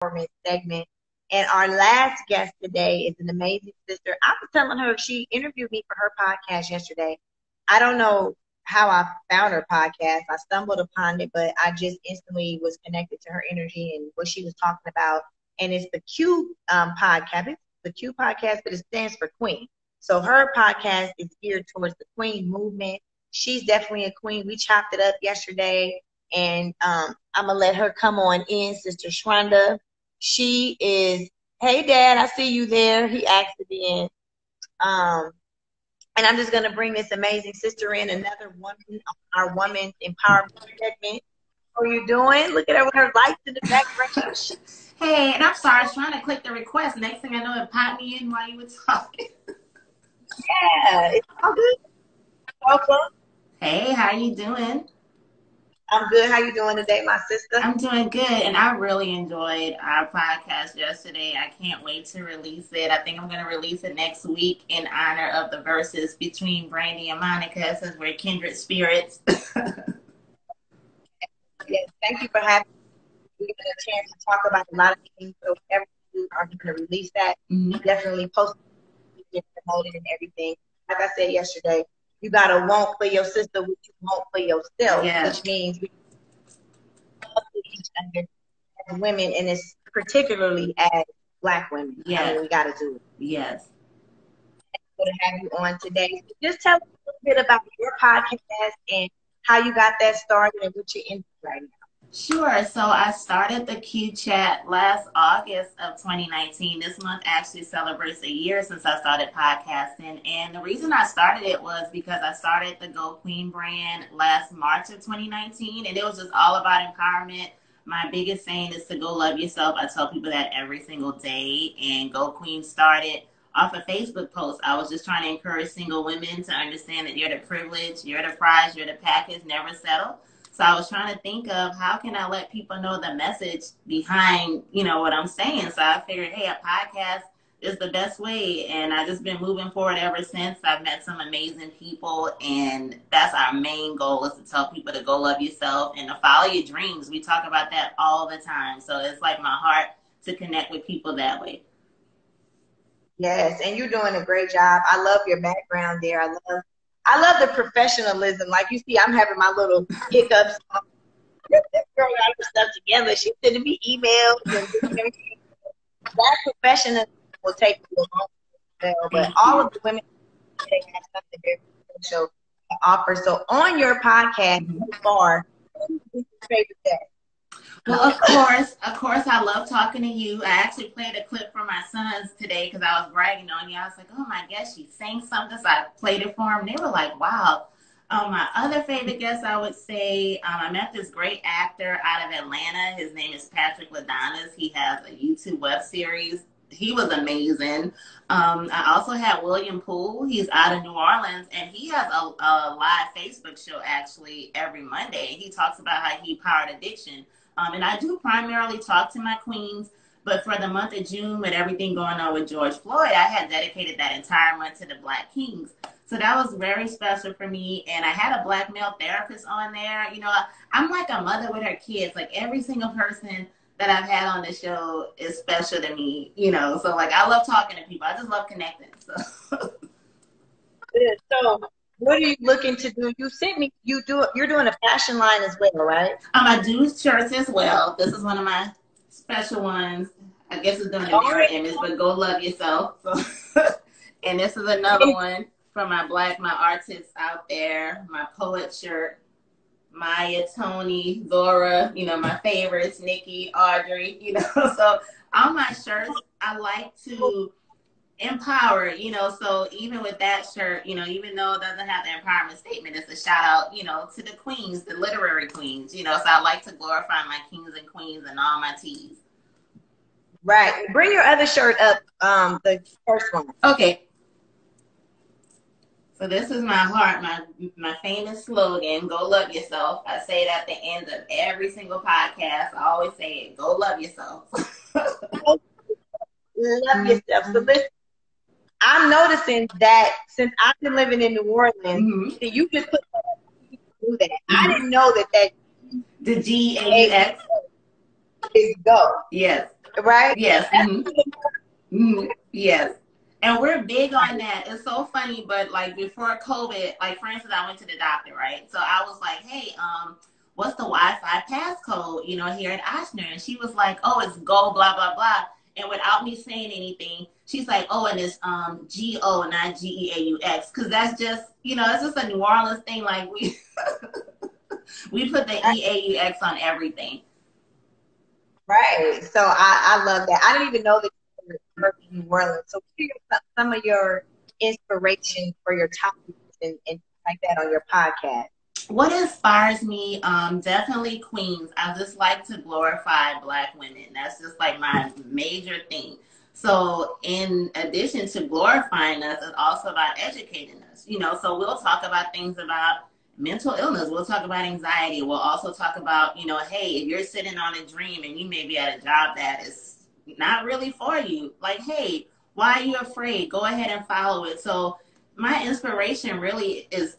empowerment segment. And our last guest today is an amazing sister. I was telling her, she interviewed me for her podcast yesterday. I don't know how I found her podcast. I stumbled upon it, but I just instantly was connected to her energy and what she was talking about. And it's the Q podcast. It's the Q podcast, but it stands for Queen. So her podcast is geared towards the Queen movement. She's definitely a queen. We chopped it up yesterday, and I'm gonna let her come on in, Sister Shronda. She is, hey Dad, I see you there. He asked to be in. And I'm just gonna bring this amazing sister in, another woman on our woman empowerment segment. How are you doing? Look at her with her lights in the background. Hey, and I'm sorry, I was trying to click the request. Next thing I know, it popped me in while you were talking. Yeah, it's all good. Welcome. Hey, how you doing? I'm good. How you doing today, my sister? I'm doing good, and I really enjoyed our podcast yesterday. I can't wait to release it. I think I'm going to release it next week in honor of the verses between Brandy and Monica, since we're kindred spirits. Yes, thank you for having me. Giving a chance to talk about a lot of things. So whenever you are going to release that, definitely post it, get promoted and everything. Like I said yesterday, you gotta want for your sister what you want for yourself, which means we love each other as women, and it's particularly as Black women. Yeah, I mean, we gotta do it. Yes. Good to have you on today. So just tell us a little bit about your podcast and how you got that started and what you're into right now. Sure. So I started the Q Chat last August of 2019. This month actually celebrates a year since I started podcasting. And the reason I started it was because I started the Go Queen brand last March of 2019. And it was just all about empowerment. My biggest saying is to go love yourself. I tell people that every single day. And Go Queen started off a Facebook post. I was just trying to encourage single women to understand that you're the privilege, you're the prize, you're the package, never settle. So I was trying to think of how can I let people know the message behind, what I'm saying. So I figured, hey, a podcast is the best way. And I've just been moving forward ever since. I've met some amazing people. And that's our main goal, is to tell people to go love yourself and to follow your dreams. We talk about that all the time. So it's like my heart to connect with people that way. Yes, and you're doing a great job. I love your background there. I love the professionalism. Like you see, I'm having my little hiccups. This girl got her stuff together. She's sending me emails and everything. That professionalism will take you a long time. But all of the women, they have something very special to offer. So on your podcast, so far, what is your favorite guest? Well, of course, I love talking to you. I actually played a clip for my sons today because I was bragging on you. I was like, oh my gosh, she sang something. So I played it for them. They were like, wow. My other favorite guest, I would say, I met this great actor out of Atlanta. His name is Patrick Ladonis. He has a YouTube web series. He was amazing. I also had William Poole. He's out of New Orleans, and he has a live Facebook show actually every Monday. He talks about how he powered addiction. And I do primarily talk to my queens, but for the month of June, with everything going on with George Floyd, I had dedicated that entire month to the Black Kings. So that was very special for me. And I had a Black male therapist on there. I'm like a mother with her kids. Like every single person that I've had on the show is special to me, So like I love talking to people. I just love connecting. So. So what are you looking to do? You sent me, you're doing a fashion line as well, right? I do shirts as well. This is one of my special ones. I guess it's doing a mirror image, but go love yourself. So, and this is another one for my artists out there. My poet shirt, Maya, Tony, Zora, my favorites, Nikki, Audrey, So all my shirts, I like to empower, so even with that shirt, even though it doesn't have the empowerment statement, it's a shout out, to the queens, the literary queens, so I like to glorify my kings and queens and all my teas. Right. Bring your other shirt up, the first one. Okay. So this is my heart, my famous slogan, go love yourself. I say it at the end of every single podcast. I always say it, go love yourself. Love yourself. So listen, I'm noticing that since I've been living in New Orleans, you just put do that. I didn't know that the GAUX is go. Yes. Right? Yes. Yes. And we're big on that. It's so funny, but like before COVID, like for instance, I went to the doctor, right? So I was like, hey, what's the Wi-Fi passcode, here at Ochsner? And she was like, oh, it's go, blah, blah, blah. And without me saying anything, she's like, oh, and it's G-O, not G-E-A-U-X. Because that's just, it's just a New Orleans thing. Like we put the E-A-U-X on everything. Right. So I love that. I didn't even know that you were in New Orleans. So what are some of your inspiration for your topics and like that on your podcast? What inspires me, definitely Queens. I just like to glorify Black women. That's just like my major thing. So in addition to glorifying us, it's also about educating us, so we'll talk about things about mental illness. We'll talk about anxiety. We'll also talk about, hey, if you're sitting on a dream and you may be at a job that is not really for you, like, hey, why are you afraid? Go ahead and follow it. So my inspiration really is,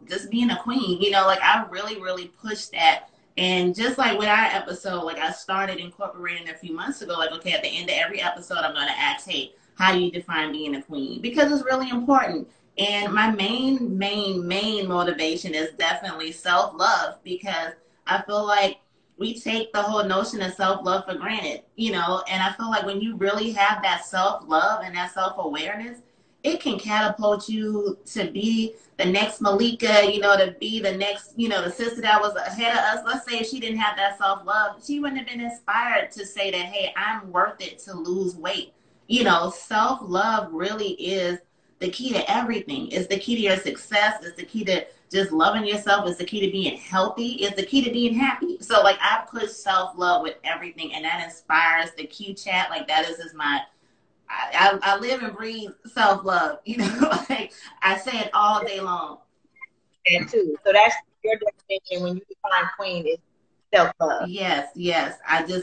just being a queen, like I really, really push that. And just like with our episode, like I started incorporating a few months ago, like, okay, at the end of every episode, I'm going to ask, hey, how do you define being a queen? Because it's really important. And my main motivation is definitely self-love, because I feel like we take the whole notion of self-love for granted, and I feel like when you really have that self-love and that self-awareness, it can catapult you to be the next Malika, to be the next, the sister that was ahead of us. Let's say if she didn't have that self-love, she wouldn't have been inspired to say that, hey, I'm worth it to lose weight. Self-love really is the key to everything. It's the key to your success. It's the key to just loving yourself. It's the key to being healthy. It's the key to being happy. So like I push self-love with everything, and that inspires the Q chat. Like that is just I live and breathe self-love, like I say it all day long. And too. So that's your definition when you define queen is self-love. Yes.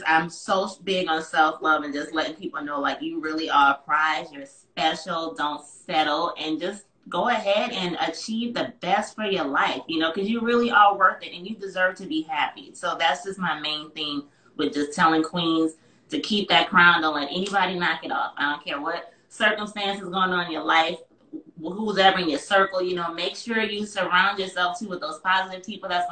I'm so big on self-love and just letting people know, like, you really are a prize. You're special. Don't settle, and just go ahead and achieve the best for your life, because you really are worth it and you deserve to be happy. So that's just my main thing with just telling queens to keep that crown. Don't let anybody knock it off. I don't care what circumstances going on in your life, who's ever in your circle, make sure you surround yourself too with those positive people that's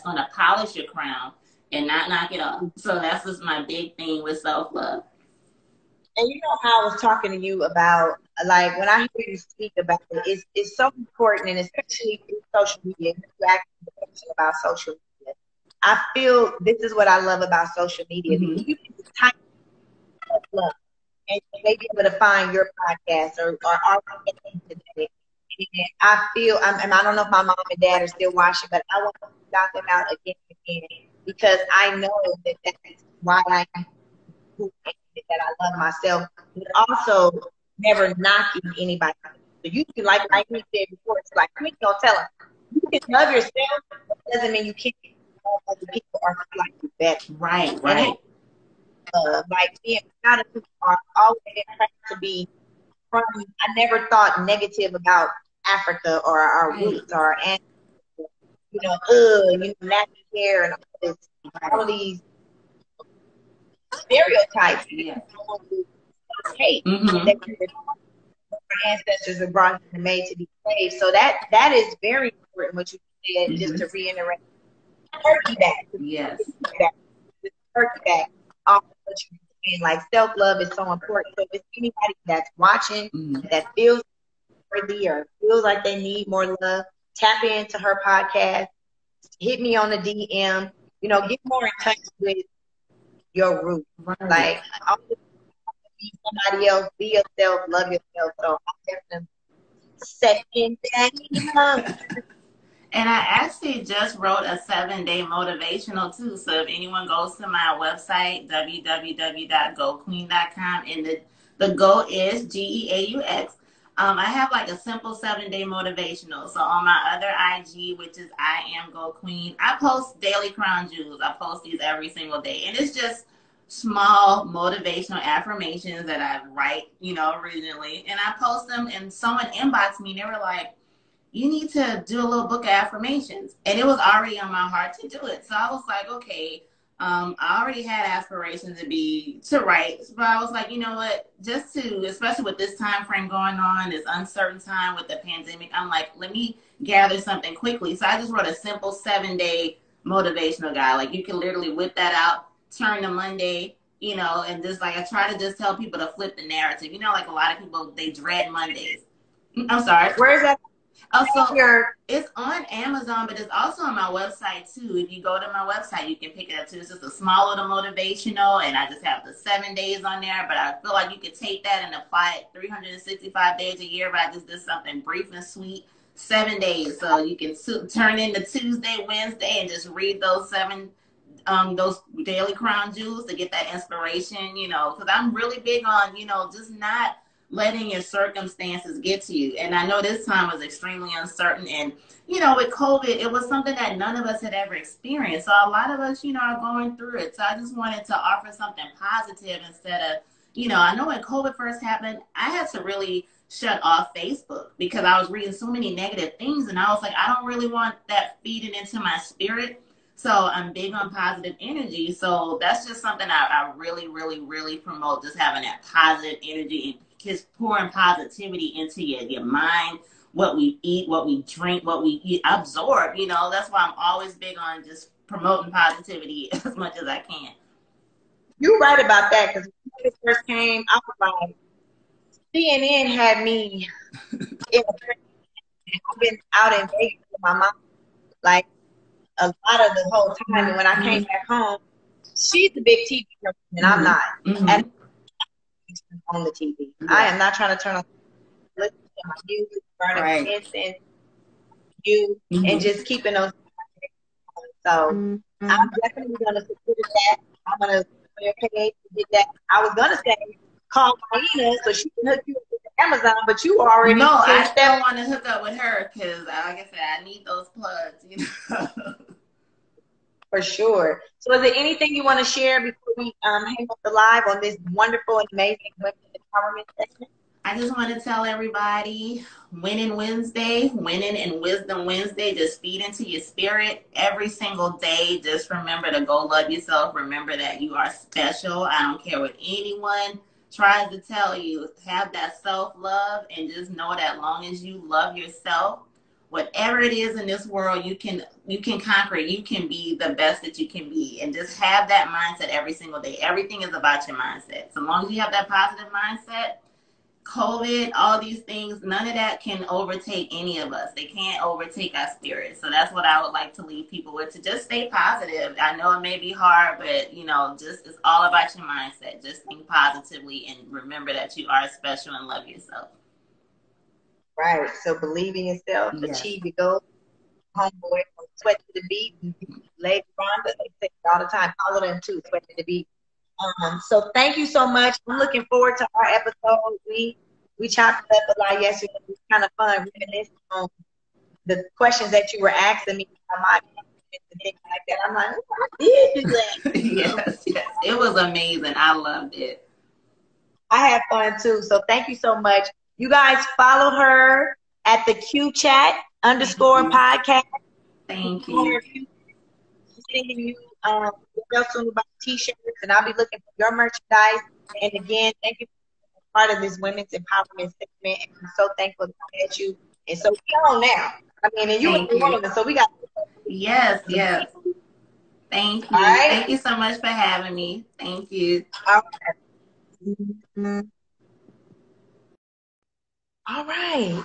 gonna polish your crown and not knock it off. So that's just my big thing with self-love. And how I was talking to you about, like, when I hear you speak about it, it's so important, and especially through social media. You ask the question about social media. I feel this is what I love about social media. Mm-hmm. You can type love and you may be able to find your podcast or our podcast today. And I feel, and I don't know if my mom and dad are still watching, but I want to shout them out again and again, because I know that that's why I am who I am, that I love myself, but also never knocking anybody. So you can, like we said before, it's like, please don't tell them. You can love yourself, but it doesn't mean you can't love other people or feel like you're better. Right. Like being proud of who you are, always trying to be from. I never thought negative about Africa or our roots or our ancestors. Nappy hair and all these stereotypes. Yeah. Hate that our ancestors were brought here and made to be slaves. So that is very important what you said. Just to reiterate, turkey back. Yes. Turkey back. Off what you're saying, like self-love is so important. So if anybody that's watching that feels worthy or feels like they need more love, tap into her podcast, hit me on the DM, get more in touch with your roots. Right. Like, always be somebody else, be yourself, love yourself. So I'm definitely second that. And I actually just wrote a 7-day motivational too. So if anyone goes to my website, www.goqueen.com, and the go is GEAUX. I have like a simple 7-day motivational. So on my other IG, which is I Am Go Queen, I post daily crown jewels. I post these every single day. And it's just small motivational affirmations that I write, originally. And I post them, and someone inboxed me and they were like, you need to do a little book of affirmations. And it was already on my heart to do it. So I was like, okay, I already had aspirations to write, but I was like, you know what, just to, especially with this time frame going on, this uncertain time with the pandemic, I'm like, let me gather something quickly. So I just wrote a simple 7-day motivational guide. Like you can literally whip that out, turn to Monday, you know, and just like I try to just tell people to flip the narrative. You know, like a lot of people, they dread Mondays. I'm sorry. Where is that? Oh, so it's on Amazon, but it's also on my website too. If you go to my website, you can pick it up too. It's just a small little motivational, and I just have the 7 days on there. But I feel like you could take that and apply it 365 days a year. But I just did something brief and sweet, 7 days, so you can turn into Tuesday, Wednesday, and just read those daily crown jewels to get that inspiration. You know, because I'm really big on, you know, just not letting your circumstances get to you. And I know this time was extremely uncertain. And, you know, with COVID, it was something that none of us had ever experienced. So a lot of us, you know, are going through it. So I just wanted to offer something positive instead of, you know, I know when COVID first happened, I had to really shut off Facebook because I was reading so many negative things. And I was like, I don't really want that feeding into my spirit. So I'm big on positive energy. So that's just something I really, really, really promote, just having that positive energy and just pouring positivity into your mind, what we eat, what we drink, what we absorb. You know, that's why I'm always big on just promoting positivity as much as I can. You're right about that, because when it first came, I was like, CNN had me. I've been out in Vegas with my mom, like a lot of the whole time. And when I came back home, she's a big TV person, and I'm not. And on the TV, I am not trying to turn on. Listen to my music, burning incense, and just keeping those. So I'm definitely gonna consider that. I'm gonna pay to get that. I was gonna say call Marina so she can hook you up with Amazon, but you already I still want to hook up with her because, like I said, I need those plugs, you know. For sure. So is there anything you want to share before we hang up the live on this wonderful and amazing Women Empowerment segment? I just want to tell everybody, Winning Wednesday, Winning and Wisdom Wednesday, just feed into your spirit every single day. Just remember to go love yourself. Remember that you are special. I don't care what anyone tries to tell you. Have that self-love and just know that long as you love yourself, whatever it is in this world, you can conquer it. You can be the best that you can be, and just have that mindset every single day. Everything is about your mindset. So long as you have that positive mindset, COVID, all these things, none of that can overtake any of us. They can't overtake our spirit. So that's what I would like to leave people with, to just stay positive. I know it may be hard, but, you know, just it's all about your mindset. Just think positively and remember that you are special and love yourself. Right. So believe in yourself, achieve your goals. Homeboy from Sweat to the Beat, Lady Rhonda, they say it all the time. Follow them too, Sweat to the Beat. So thank you so much. I'm looking forward to our episode. We chopped it up a lot yesterday. It was kind of fun reminiscing on the questions that you were asking me about my and things like that. I'm like, oh, I did do that. Yes. It was amazing. I loved it. I had fun too. So thank you so much. You guys follow her at the QChat _ podcast. Thank you. Sending you real soon about t-shirts, and I'll be looking for your merchandise. And again, thank you for being part of this women's empowerment segment. And I'm so thankful that I met you. And so we're on now. I mean, and you are a woman, so we got. Yes. Thank you. Right. Thank you so much for having me. Thank you. All right.